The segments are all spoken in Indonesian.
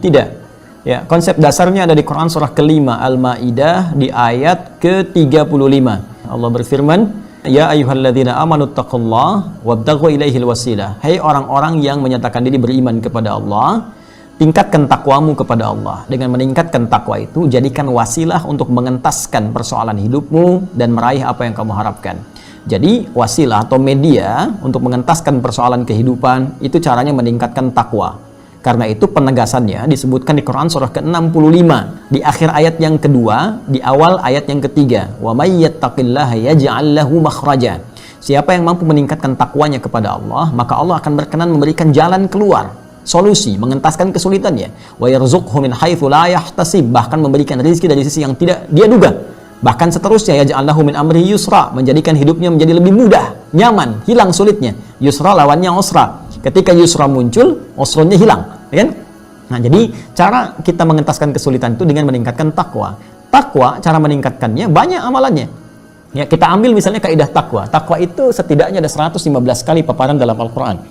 Tidak. Ya, konsep dasarnya ada di Quran surah kelima Al-Maidah di ayat ke-35. Allah berfirman, "Ya ayyuhalladzina amanu taqullaha wabtaghu ilaihil wasilah." Hai orang-orang yang menyatakan diri beriman kepada Allah, tingkatkan takwamu kepada Allah. Dengan meningkatkan takwa itu, jadikan wasilah untuk mengentaskan persoalan hidupmu dan meraih apa yang kamu harapkan. Jadi wasilah atau media untuk mengentaskan persoalan kehidupan itu caranya meningkatkan takwa. Karena itu penegasannya disebutkan di Quran surah ke-65 di akhir ayat yang kedua, di awal ayat yang ketiga. Wa may yattaqillaha yaj'al lahu makhraja. Siapa yang mampu meningkatkan takwanya kepada Allah, maka Allah akan berkenan memberikan jalan keluar, solusi, mengentaskan kesulitannya. Wa yarzuqhu min haitsu la yahtasib, bahkan memberikan rezeki dari sisi yang tidak dia duga. Bahkan seterusnya, yaj'al lahu min amri yusra, menjadikan hidupnya menjadi lebih mudah, nyaman, hilang sulitnya. Yusra lawannya usra. Ketika yusra muncul, usranya hilang, ya kan? Nah, jadi cara kita mengentaskan kesulitan itu dengan meningkatkan takwa. Takwa, cara meningkatkannya banyak amalannya. Ya, kita ambil misalnya kaidah takwa. Takwa itu setidaknya ada 115 kali paparan dalam Al-Qur'an.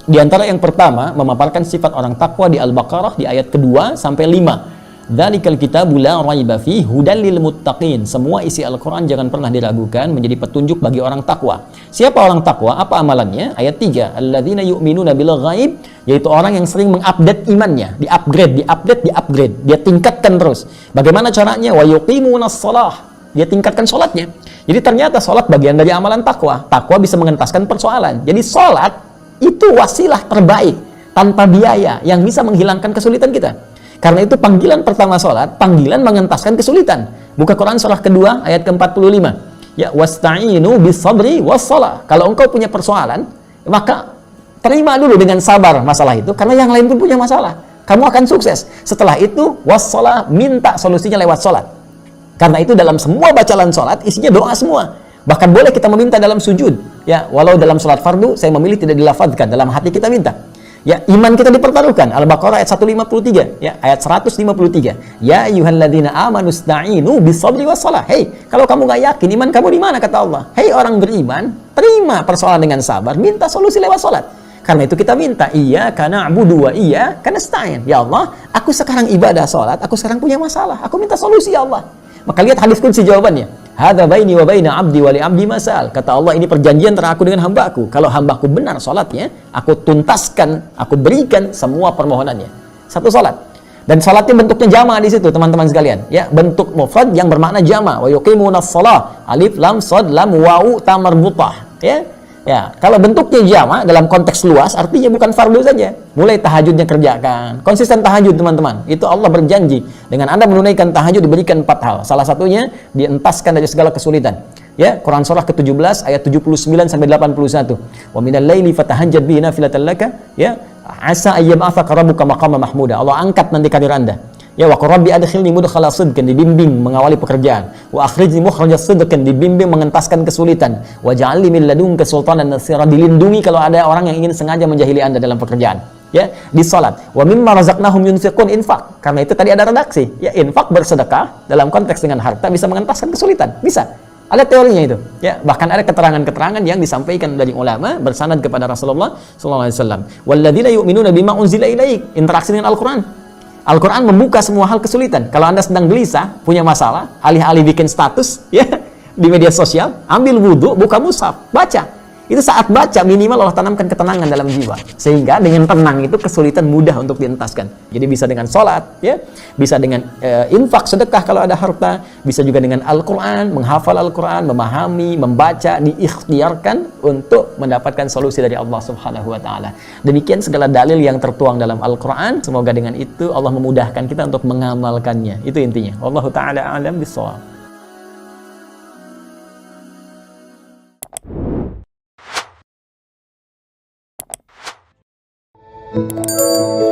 Di antara yang pertama, memaparkan sifat orang takwa di Al-Baqarah di ayat kedua sampai 5. Dzalikal kitabu la raiba fihi hudal lil muttaqin. Semua isi Al-Qur'an jangan pernah diragukan, menjadi petunjuk bagi orang takwa. Siapa orang takwa? Apa amalannya? Ayat 3. Alladzina yu'minuna bil ghaib, yaitu orang yang sering mengupdate imannya, diupgrade. Dia tingkatkan terus. Bagaimana caranya? Wa yuqimunas shalah. Dia tingkatkan salatnya. Jadi ternyata salat bagian dari amalan takwa. Takwa bisa mengentaskan persoalan. Jadi salat itu wasilah terbaik tanpa biaya yang bisa menghilangkan kesulitan kita. Karena itu panggilan pertama sholat, panggilan mengentaskan kesulitan. Buka Quran surah kedua ayat ke-45. Ya, wasta'inu bis-sabri was-shalah. Kalau engkau punya persoalan, maka terima dulu dengan sabar masalah itu, karena yang lain pun punya masalah. Kamu akan sukses. Setelah itu, was-shalah, minta solusinya lewat sholat. Karena itu dalam semua bacaan sholat, isinya doa semua. Bahkan boleh kita meminta dalam sujud. Ya, walau dalam sholat fardu, saya memilih tidak dilafadzkan, dalam hati kita minta. Ya, iman kita dipertaruhkan. Al-Baqarah ayat 153, ya, ayat 153. Ya ayyuhalladzina amanu ista'inu bis-sabri was-shalah. Hei, kalau kamu nggak yakin iman kamu di mana, kata Allah. Hei orang beriman, terima persoalan dengan sabar, minta solusi lewat salat. Karena itu kita minta, iyyaka na'budu wa iyyaka nasta'in. Ya Allah, aku sekarang ibadah salat, aku sekarang punya masalah. Aku minta solusi ya Allah. Maka lihat hadis qudsi jawabannya. Hadza baini wa baina 'abdi wa li 'abdi masal. Kata Allah, ini perjanjian antara aku dengan hambaku. Kalau hambaku benar salatnya, aku tuntaskan, aku berikan semua permohonannya. Satu salat. Dan salatnya bentuknya jama' di situ, teman-teman sekalian. Ya, bentuk mufrad yang bermakna jama'. Wa yuqimunas shalah. Alif lam shad lam wawu ta marbutah. Ya. Ya, kalau bentuknya jama' dalam konteks luas artinya bukan fardu saja. Mulai tahajudnya kerjakan. Konsisten tahajud, teman-teman. Itu Allah berjanji, dengan Anda menunaikan tahajud diberikan 4 hal. Salah satunya dientaskan dari segala kesulitan. Ya, Quran surah ke-17 ayat 79 sampai 81. Wa minal laili fatahajjad bihi nafilatan laka, ya, asa ayyab'atsaka rabbuka maqama mahmuda. Allah angkat nanti karir Anda. Ya, wa qur rabbi adkhilni mudkhala sidqin, dibimbing mengawali pekerjaan. Wa akhrijni mukhraja sidqin, dibimbing mengentaskan kesulitan. Wa ja'alni min ladunka sultanan nasira, dilindungi kalau ada orang yang ingin sengaja menjahili Anda dalam pekerjaan. Ya, di salat. Wa mimma razaqnahum yunfiqun, infak. Karena itu tadi ada redaksi. Ya, infak, bersedekah dalam konteks dengan harta bisa mengentaskan kesulitan. Bisa. Ada teorinya itu. Ya, bahkan ada keterangan-keterangan yang disampaikan dari ulama bersanad kepada Rasulullah sallallahu alaihi wasallam. Walladzina yu'minuna bima unzila ilaik, interaksi dengan Al-Qur'an. Al-Quran membuka semua hal kesulitan. Kalau Anda sedang gelisah, punya masalah, alih-alih bikin status ya di media sosial, ambil wudhu, buka mushaf, baca. Itu saat baca minimal Allah tanamkan ketenangan dalam jiwa. Sehingga dengan tenang itu kesulitan mudah untuk dientaskan. Jadi bisa dengan sholat, ya, bisa dengan infak, sedekah kalau ada harta, bisa juga dengan Al-Quran, menghafal Al-Quran, memahami, membaca, diikhtiarkan untuk mendapatkan solusi dari Allah Subhanahu wa Ta'ala. Demikian segala dalil yang tertuang dalam Al-Quran. Semoga dengan itu Allah memudahkan kita untuk mengamalkannya. Itu intinya. Wallahu ta'ala a'lam bissawab. Thank you.